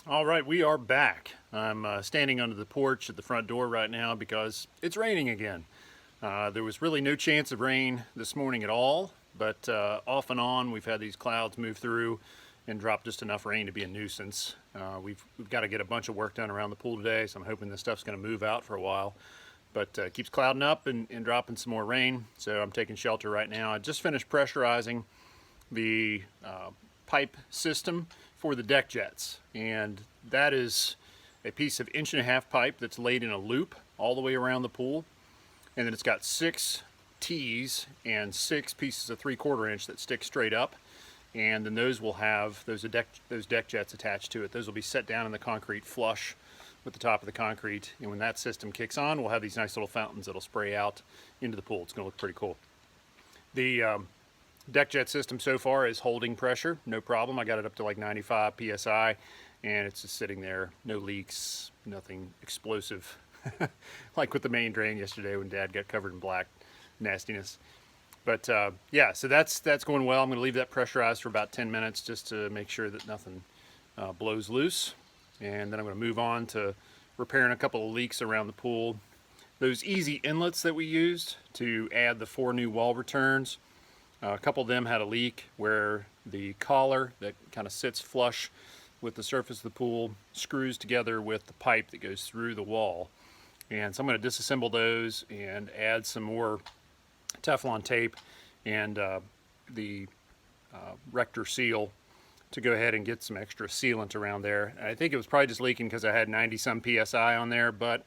All right, we are back. I'm standing under the porch at the front door right now because it's raining again. There was really no chance of rain this morning at all, but off and on we've had these clouds move through and drop just enough rain to be a nuisance. We've got to get a bunch of work done around the pool today, so I'm hoping this stuff's going to move out for a while. But it keeps clouding up and dropping some more rain, so I'm taking shelter right now. I just finished pressurizing the pipe system for the deck jets, and that is a piece of 1.5-inch pipe that's laid in a loop all the way around the pool, and then it's got 6 T's and 6 pieces of 3/4 inch that stick straight up, and then those will have those deck jets attached to it. Those will be set down in the concrete flush with the top of the concrete, and when that system kicks on, we'll have these nice little fountains that'll spray out into the pool. It's going to look pretty cool. The deck jet system so far is holding pressure, no problem. I got it up to like 95 psi, and it's just sitting there, no leaks, nothing explosive, like with the main drain yesterday when Dad got covered in black nastiness. But yeah, so that's going well. I'm going to leave that pressurized for about 10 minutes just to make sure that nothing blows loose, and then I'm going to move on to repairing a couple of leaks around the pool. Those easy inlets that we used to add the 4 new wall returns, a couple of them had a leak where the collar that kind of sits flush with the surface of the pool screws together with the pipe that goes through the wall. And so I'm going to disassemble those and add some more Teflon tape and the Rector seal to go ahead and get some extra sealant around there. I think it was probably just leaking because I had 90-some psi on there, but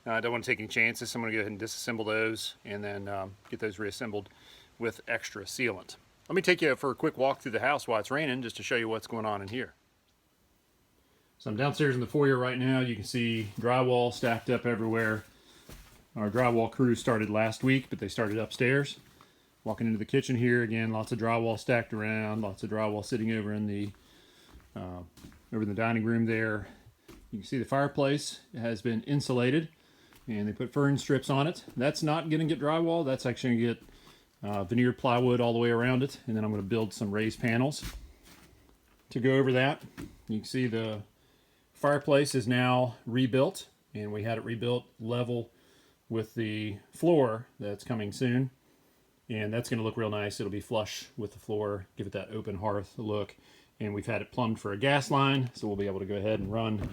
I don't want to take any chances. So I'm going to go ahead and disassemble those and then get those reassembled with extra sealant. Let me take you for a quick walk through the house while it's raining just to show you what's going on in here. So I'm downstairs in the foyer right now. You can see drywall stacked up everywhere. Our drywall crew started last week, but they started upstairs. Walking into the kitchen here, again, lots of drywall stacked around, lots of drywall sitting over in the dining room there. You can see the fireplace has been insulated, and they put fern strips on it. That's not going to get drywall. That's actually going to get veneered plywood all the way around it, and then I'm going to build some raised panels to go over that. You can see the fireplace is now rebuilt, and we had it rebuilt level with the floor that's coming soon, and that's going to look real nice. It'll be flush with the floor, give it that open hearth look, and we've had it plumbed for a gas line, so we'll be able to go ahead and run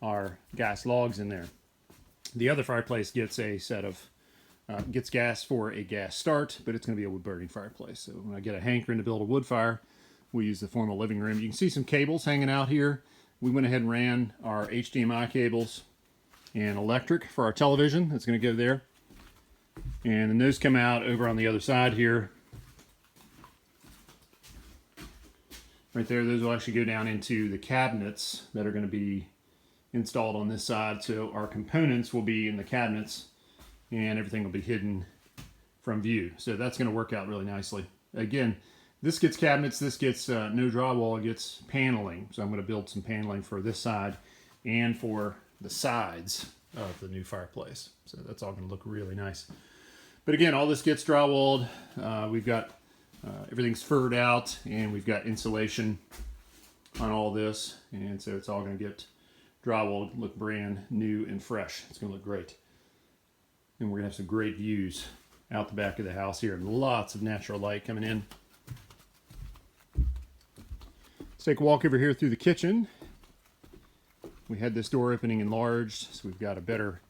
our gas logs in there. The other fireplace gets a set of gets gas for a gas start, but it's going to be a wood burning fireplace. So when I get a hankering to build a wood fire, we use the formal living room. You can see some cables hanging out here. We went ahead and ran our HDMI cables and electric for our television. That's going to go there. And then those come out over on the other side here. Right there, those will actually go down into the cabinets that are going to be installed on this side. So our components will be in the cabinets, and everything will be hidden from view. So that's going to work out really nicely. Again, this gets cabinets, this gets no drywall, it gets paneling. So I'm going to build some paneling for this side and for the sides of the new fireplace. So that's all going to look really nice. But again, all this gets drywalled. We've got everything's furred out, and we've got insulation on all this. And so it's all going to get drywalled, look brand new and fresh. It's going to look great. And we're going to have some great views out the back of the house here, and lots of natural light coming in. Let's take a walk over here through the kitchen. We had this door opening enlarged, so we've got a better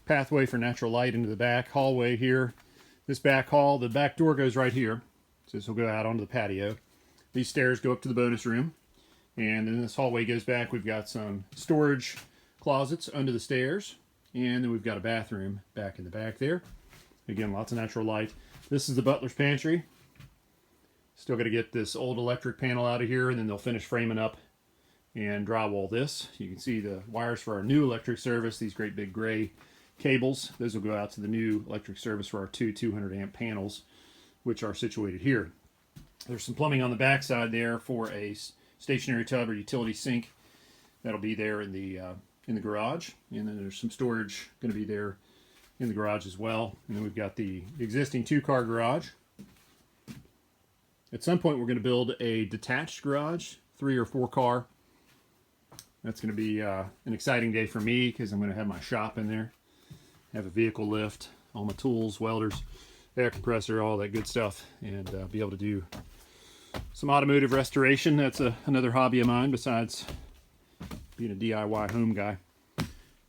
pathway for natural light into the back hallway here. This back hall, the back door goes right here, so this will go out onto the patio. These stairs go up to the bonus room, and then this hallway goes back. We've got some storage closets under the stairs. And then we've got a bathroom back in the back there. Again, lots of natural light. This is the butler's pantry. Still got to get this old electric panel out of here, and then they'll finish framing up and drywall this. You can see the wires for our new electric service, these great big gray cables. Those will go out to the new electric service for our 200 amp panels, which are situated here. There's some plumbing on the back side there for a stationary tub or utility sink. That'll be there in the garage, and then there's some storage going to be there in the garage as well. And then we've got the existing 2-car garage. At some point we're going to build a detached garage, 3 or 4 car. That's going to be an exciting day for me because I'm going to have my shop in there. Have a vehicle lift, all my tools, welders, air compressor, all that good stuff, and be able to do some automotive restoration. That's another hobby of mine besides being a DIY home guy.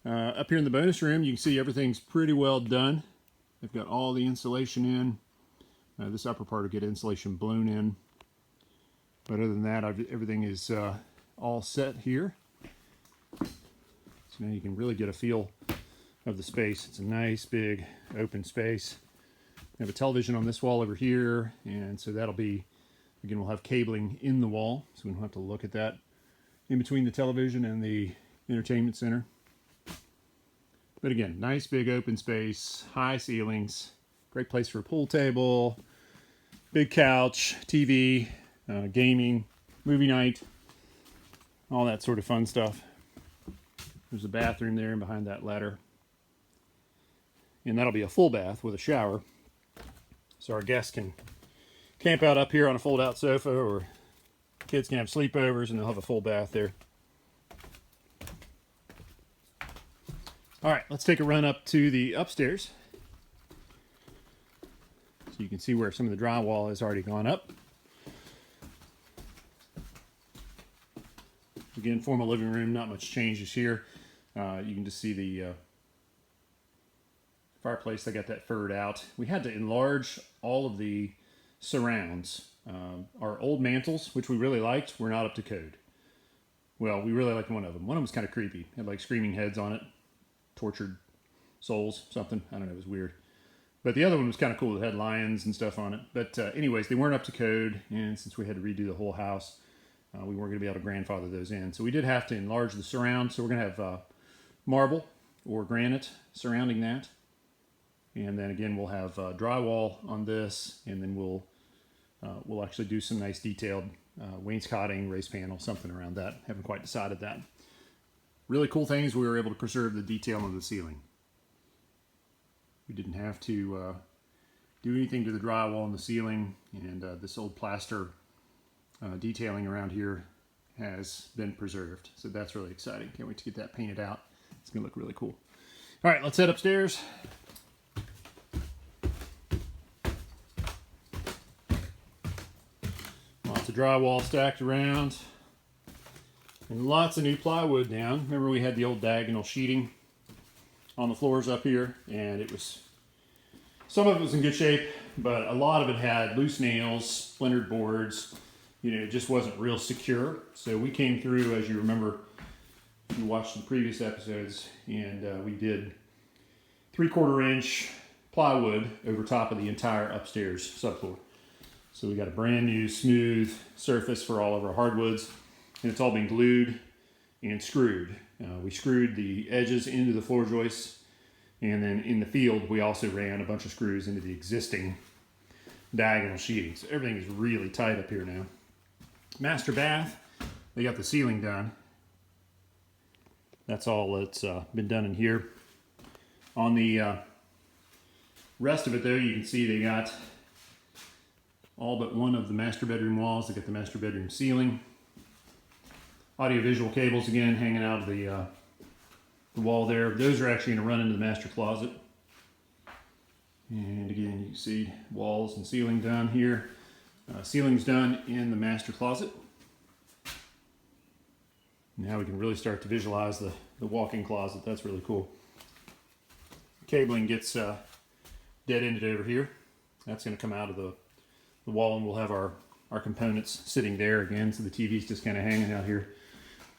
Up here in the bonus room, you can see everything's pretty well done. I've got all the insulation in. This upper part will get insulation blown in. But other than that, everything is all set here. So now you can really get a feel of the space. It's a nice big open space. We have a television on this wall over here, and so that'll be, again, we'll have cabling in the wall, so we don't have to look at that in between the television and the entertainment center. But again, nice big open space, high ceilings, great place for a pool table, big couch, TV, gaming, movie night, all that sort of fun stuff. There's a bathroom there and behind that ladder. And that'll be a full bath with a shower. So our guests can camp out up here on a fold-out sofa, or kids can have sleepovers and they'll have a full bath there. All right, let's take a run up to the upstairs. So you can see where some of the drywall has already gone up. Again, formal living room, not much changes here. You can just see the fireplace. I got that furred out. We had to enlarge all of the surrounds. Our old mantles, which we really liked, were not up to code. Well, we really liked one of them. One of them was kind of creepy. It had like screaming heads on it. Tortured souls, something. I don't know, it was weird. But the other one was kind of cool. It had lions and stuff on it. But anyways, they weren't up to code, and since we had to redo the whole house, we weren't going to be able to grandfather those in. So we did have to enlarge the surround. So we're going to have marble or granite surrounding that. And then again, we'll have drywall on this, and then we'll actually do some nice detailed wainscoting, raised panel, something around that. Haven't quite decided that. Really cool thing is we were able to preserve the detail on the ceiling. We didn't have to do anything to the drywall on the ceiling, and this old plaster detailing around here has been preserved. So that's really exciting. Can't wait to get that painted out. It's going to look really cool. All right, let's head upstairs. Lots of drywall stacked around. And lots of new plywood down. Remember we had the old diagonal sheeting on the floors up here, and some of it was in good shape, but a lot of it had loose nails, splintered boards. You know, it just wasn't real secure. So we came through, as you remember, if you watched the previous episodes, and we did 3/4 inch plywood over top of the entire upstairs subfloor. So we got a brand new smooth surface for all of our hardwoods. And it's all been glued and screwed. We screwed the edges into the floor joists, and then in the field we also ran a bunch of screws into the existing diagonal sheeting. So everything is really tight up here now. Master bath, they got the ceiling done. That's all that's been done in here. On the rest of it though, you can see they got all but one of the master bedroom walls. They got the master bedroom ceiling. Audio-visual cables again hanging out of the wall there. Those are actually going to run into the master closet. And again, you can see walls and ceiling done here. Ceiling's done in the master closet. Now we can really start to visualize the walk-in closet. That's really cool. Cabling gets dead-ended over here. That's going to come out of the wall, and we'll have our components sitting there again. So the TV's just kind of hanging out here.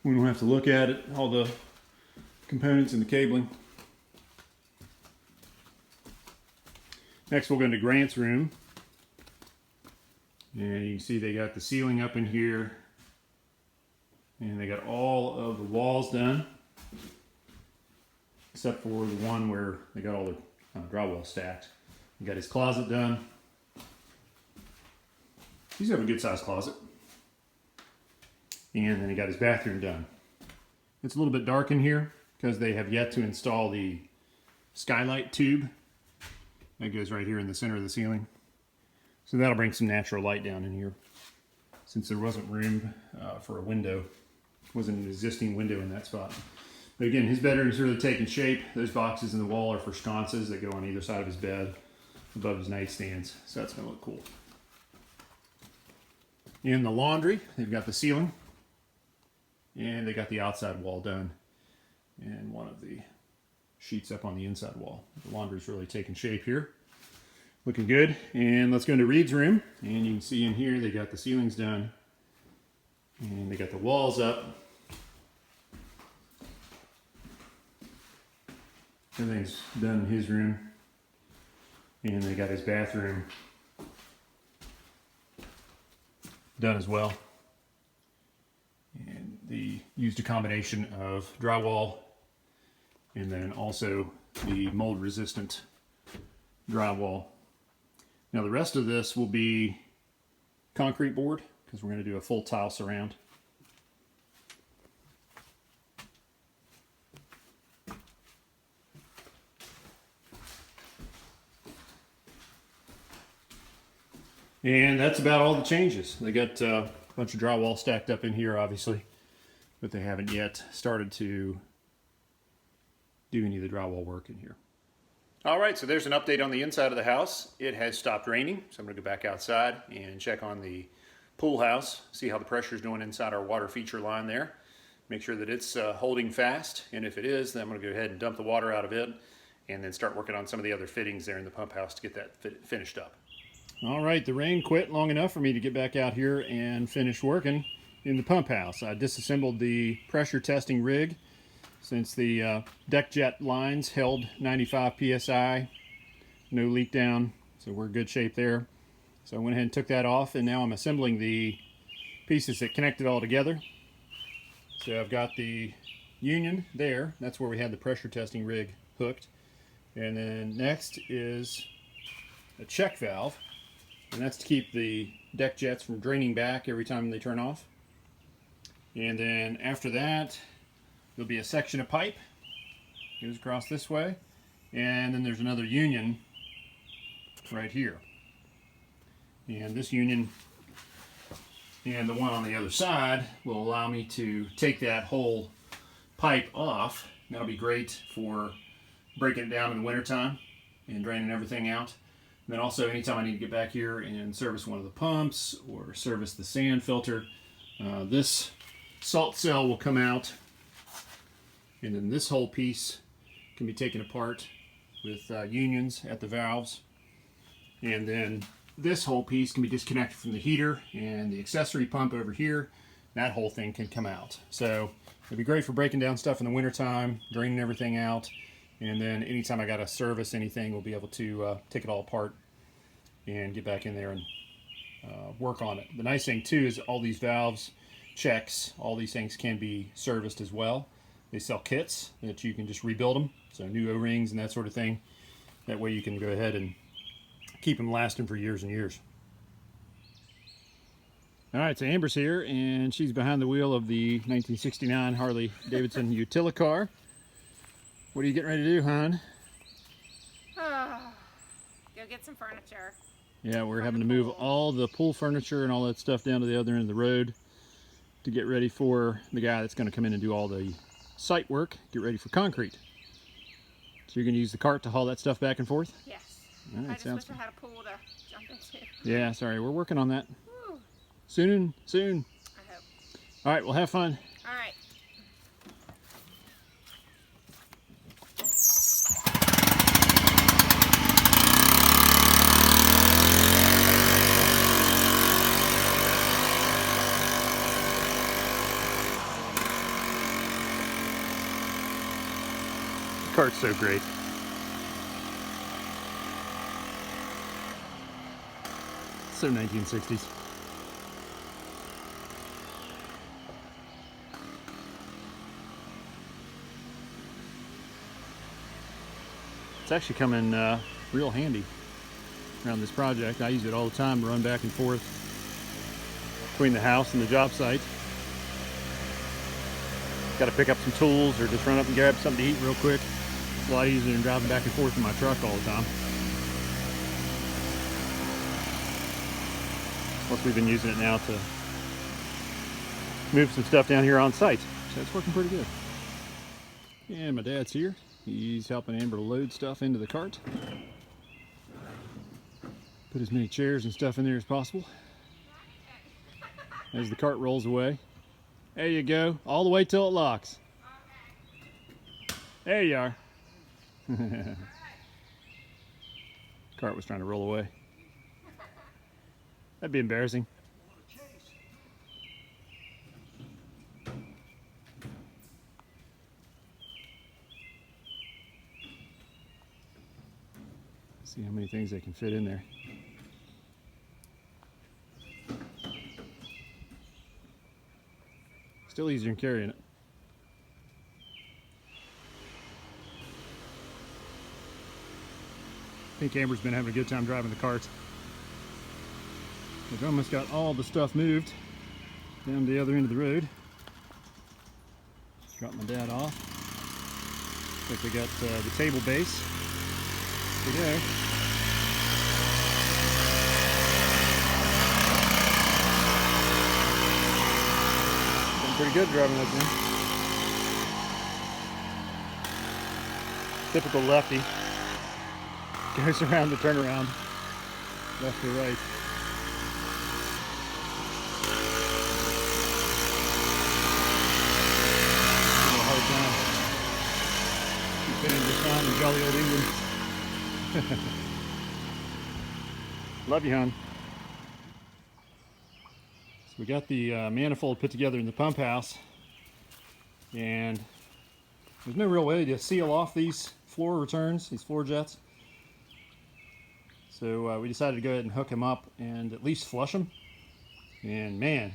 We don't have to look at it, all the components and the cabling. Next we'll go into Grant's room. And you can see they got the ceiling up in here. And they got all of the walls done. Except for the one where they got all the drywall stacked. He got his closet done. He's got a good sized closet. And then he got his bathroom done. It's a little bit dark in here because they have yet to install the skylight tube. That goes right here in the center of the ceiling. So that'll bring some natural light down in here since there wasn't room for a window. wasn't an existing window in that spot. But again, his bedroom's really taking shape. Those boxes in the wall are for sconces that go on either side of his bed, above his nightstands. So that's gonna look cool. In the laundry, they've got the ceiling, and they got the outside wall done, and one of the sheets up on the inside wall. The laundry's really taking shape here. Looking good. And let's go into Reed's room, and you can see in here they got the ceilings done, and they got the walls up. Everything's done in his room, and they got his bathroom done as well. And they used a combination of drywall and then also the mold resistant drywall. Now the rest of this will be concrete board because we're going to do a full tile surround. And that's about all the changes. They got a bunch of drywall stacked up in here, obviously, but they haven't yet started to do any of the drywall work in here. All right, so there's an update on the inside of the house. It has stopped raining, so I'm going to go back outside and check on the pool house, see how the pressure is doing inside our water feature line there. Make sure that it's holding fast, and if it is, then I'm going to go ahead and dump the water out of it and then start working on some of the other fittings there in the pump house to get that finished up. All right, the rain quit long enough for me to get back out here and finish working in the pump house. I disassembled the pressure testing rig since the deck jet lines held 95 psi, no leak down, so we're in good shape there. So I went ahead and took that off, and now I'm assembling the pieces that connect it all together. So I've got the union there, that's where we had the pressure testing rig hooked. And then next is a check valve, and that's to keep the deck jets from draining back every time they turn off. And then after that, there'll be a section of pipe, goes across this way, and then there's another union right here. And this union and the one on the other side will allow me to take that whole pipe off. That'll be great for breaking it down in the wintertime and draining everything out. And then also anytime I need to get back here and service one of the pumps or service the sand filter, this salt cell will come out, and then this whole piece can be taken apart with unions at the valves. And then this whole piece can be disconnected from the heater and the accessory pump over here. That whole thing can come out. So it'd be great for breaking down stuff in the wintertime, draining everything out. And then anytime I got to service anything, we'll be able to take it all apart and get back in there and work on it. The nice thing too is all these valves, checks, all these things can be serviced as well. They sell kits that you can just rebuild them, so new O-rings and that sort of thing. That way you can go ahead and keep them lasting for years and years. All right, so Amber's here, and she's behind the wheel of the 1969 Harley Davidson Utilicar. What are you getting ready to do, hon? Go get some furniture. Yeah, we're having to move all the pool furniture and all that stuff down to the other end of the road to get ready for the guy that's going to come in and do all the site work, get ready for concrete. So you're going to use the cart to haul that stuff back and forth? Yes. All right, I just wish I had a pool to jump into. Yeah, sorry, we're working on that. Woo. Soon. I hope. All right, well, have fun. All right. The cart's so great. So 1960s. It's actually coming real handy around this project. I use it all the time to run back and forth between the house and the job site. Got to pick up some tools or just run up and grab something to eat real quick. It's a lot easier than driving back and forth in my truck all the time. Plus we've been using it now to move some stuff down here on site. So it's working pretty good. And my dad's here. He's helping Amber load stuff into the cart. Put as many chairs and stuff in there as possible. As the cart rolls away. There you go. All the way till it locks. There you are. Cart was trying to roll away. That'd be embarrassing. See how many things they can fit in there. Still easier than carrying it. I think Amber's been having a good time driving the cart. We've almost got all the stuff moved down to the other end of the road. Drop my dad off. Looks like we got the table base. There we go. Been pretty good driving that thing. Typical lefty. Goes around the turnaround, left to right. A little hard time. Keep fitting this on in jolly old England. Love you, hon. So we got the manifold put together in the pump house, and there's no real way to seal off these floor returns, these floor jets. So we decided to go ahead and hook them up and at least flush them. And man,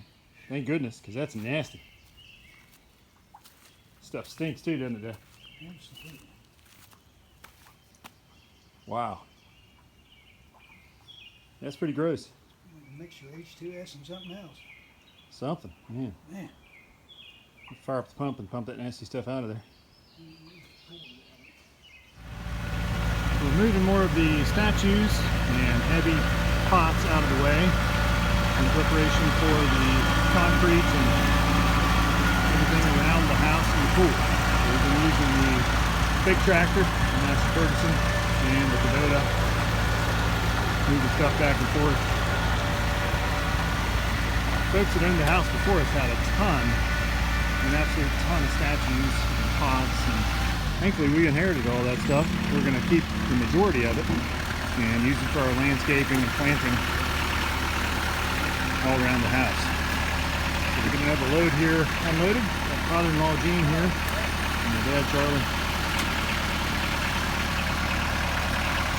thank goodness, because that's nasty. Stuff stinks too, doesn't it? Absolutely. Wow. That's pretty gross. Mixture of H2S and something else. Something, man. Man. Fire up the pump and pump that nasty stuff out of there. We're moving more of the statues and heavy pots out of the way in preparation for the concrete and everything around the house and the pool. We've been using the big tractor, and that's the Ferguson, and the Kubota, moving stuff back and forth. Folks that owned the house before us had a ton, an absolute ton of statues and pots, and thankfully we inherited all that stuff. We're going to keep the majority of it and use it for our landscaping and planting all around the house. So we're getting another load here unloaded. Got father-in-law Gene here and my dad Charlie.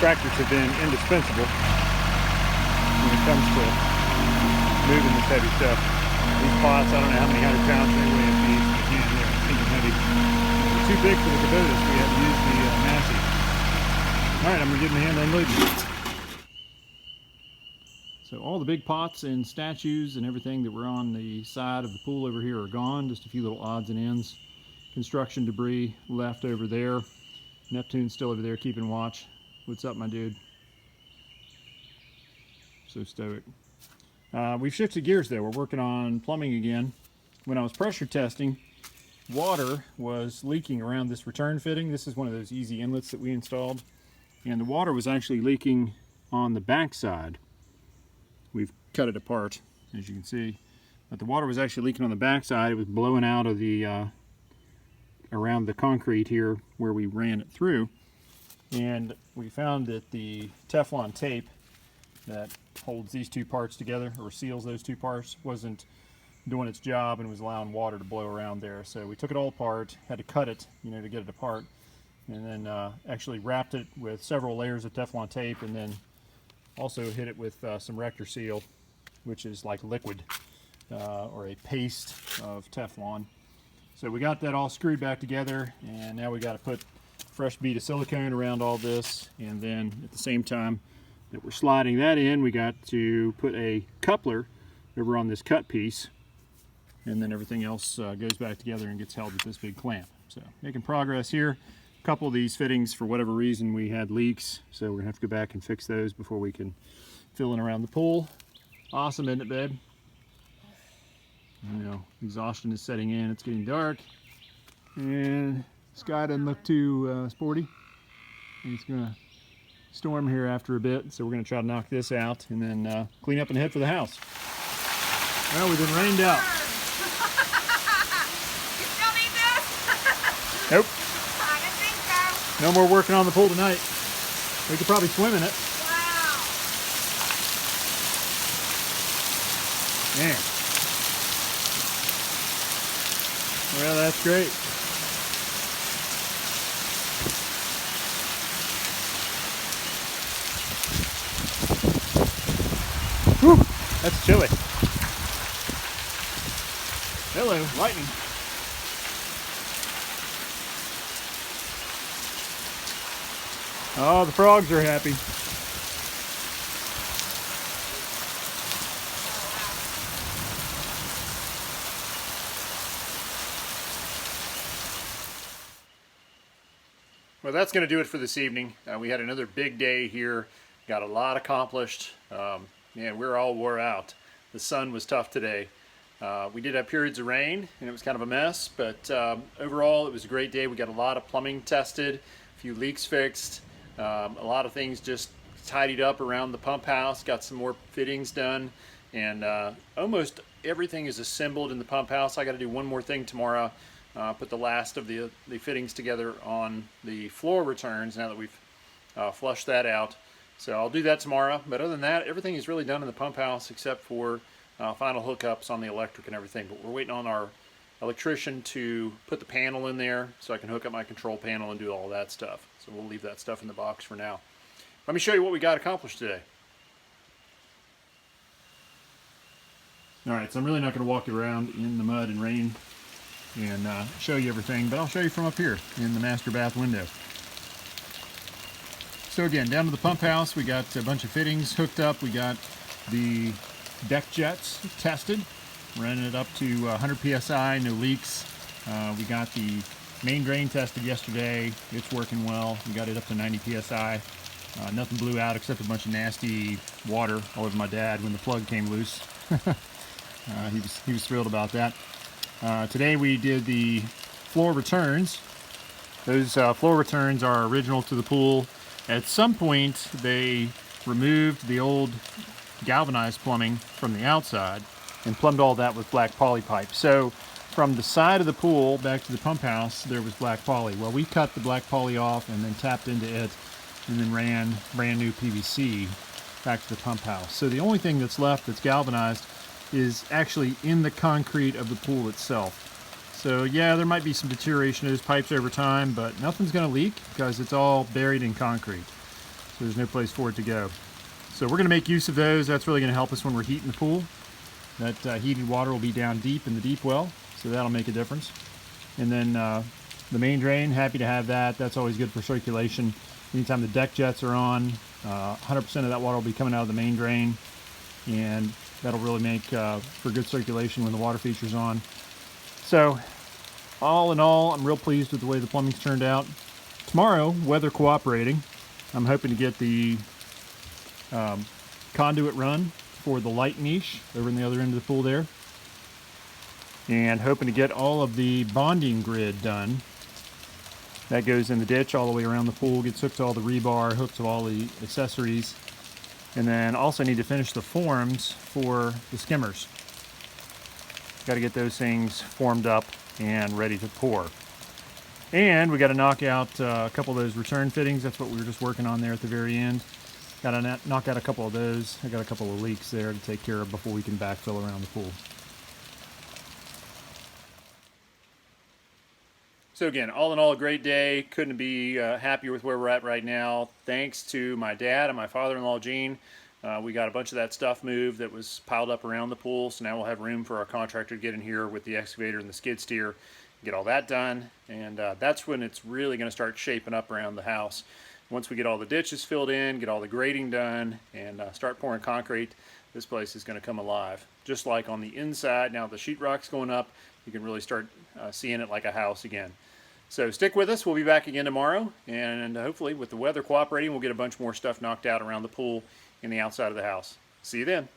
Tractors have been indispensable when it comes to moving this heavy stuff. These pots, I don't know how many 100 pounds they weigh at these, but man, they're stinking heavy. Too big for the Kubota, so we had to use the Massey. Alright, I'm going to get in the hand unloading. So all the big pots and statues and everything that were on the side of the pool over here are gone. Just a few little odds and ends. Construction debris left over there. Neptune's still over there keeping watch. What's up, my dude? So stoic. We've shifted gears though. We're working on plumbing again. When I was pressure testing, water was leaking around this return fitting. This is one of those easy inlets that we installed, and the water was actually leaking on the back side. We've cut it apart, as you can see, but the water was actually leaking on the back side. It was blowing out of the around the concrete here where we ran it through, and we found that the Teflon tape that holds these two parts together, or seals those two parts, wasn't doing its job and was allowing water to blow around there. So we took it all apart, had to cut it, you know, to get it apart, and then actually wrapped it with several layers of Teflon tape, and then also hit it with some Rector Seal, which is like liquid or a paste of Teflon. So we got that all screwed back together, and now we got to put fresh bead of silicone around all this, and then at the same time that we're sliding that in, we got to put a coupler over on this cut piece, and then everything else goes back together and gets held with this big clamp. So making progress here. A couple of these fittings, for whatever reason, we had leaks, so we're gonna have to go back and fix those before we can fill in around the pool. Awesome, isn't it, babe? Exhaustion is setting in. It's getting dark, and sky doesn't look too sporty. It's gonna storm here after a bit, so we're gonna try to knock this out and then clean up and head for the house. Well, we've been rained out. You still need this? Nope. I didn't think so. No more working on the pool tonight. We could probably swim in it. Wow. Man. Well, that's great. Whew, that's chilly. Hello, lightning. Oh, the frogs are happy. Well, that's going to do it for this evening. We had another big day here. Got a lot accomplished. Man, we're all wore out. The sun was tough today. We did have periods of rain, and it was kind of a mess, but overall it was a great day. We got a lot of plumbing tested, a few leaks fixed, a lot of things just tidied up around the pump house, got some more fittings done, and almost everything is assembled in the pump house. I got to do one more thing tomorrow, put the last of the fittings together on the floor returns now that we've flushed that out. So I'll do that tomorrow, but other than that, everything is really done in the pump house except for final hookups on the electric and everything. But we're waiting on our electrician to put the panel in there so I can hook up my control panel and do all that stuff. So we'll leave that stuff in the box for now. Let me show you what we got accomplished today. Alright, so I'm really not going to walk you around in the mud and rain and show you everything, but I'll show you from up here in the master bath window. So again, down to the pump house, we got a bunch of fittings hooked up. We got the deck jets tested, running it up to 100 psi, no leaks. We got the main drain tested yesterday. It's working well. We got it up to 90 psi. Nothing blew out except a bunch of nasty water all over my dad when the plug came loose. He was thrilled about that. Today we did the floor returns. Those floor returns are original to the pool. At some point they removed the old galvanized plumbing from the outside and plumbed all that with black poly pipe. So from the side of the pool back to the pump house there was black poly. Well, we cut the black poly off and then tapped into it and then ran brand new PVC back to the pump house. So the only thing that's left that's galvanized is actually in the concrete of the pool itself. So yeah, there might be some deterioration of those pipes over time, but nothing's going to leak because it's all buried in concrete. So there's no place for it to go. So we're going to make use of those. That's really going to help us when we're heating the pool. That heated water will be down deep in the deep well, so that'll make a difference. And then the main drain, happy to have that. That's always good for circulation. Anytime the deck jets are on, 100% of that water will be coming out of the main drain, and that'll really make for good circulation when the water feature's on. So all in all, I'm real pleased with the way the plumbing's turned out. Tomorrow, weather cooperating, I'm hoping to get the conduit run for the light niche over in the other end of the pool there, and hoping to get all of the bonding grid done. That goes in the ditch all the way around the pool, gets hooked to all the rebar, hooked to all the accessories, and then also need to finish the forms for the skimmers. Got to get those things formed up and ready to pour. And we got to knock out a couple of those return fittings. That's what we were just working on there at the very end. Got to knock out a couple of those. I got a couple of leaks there to take care of before we can backfill around the pool. So again, all in all, a great day. Couldn't be happier with where we're at right now. Thanks to my dad and my father-in-law, Gene. We got a bunch of that stuff moved that was piled up around the pool, so now we'll have room for our contractor to get in here with the excavator and the skid steer, get all that done, and that's when it's really going to start shaping up around the house. Once we get all the ditches filled in, get all the grading done, and start pouring concrete, this place is going to come alive. Just like on the inside, now the sheetrock's going up, you can really start seeing it like a house again. So stick with us. We'll be back again tomorrow, and hopefully with the weather cooperating, we'll get a bunch more stuff knocked out around the pool and the outside of the house. See you then.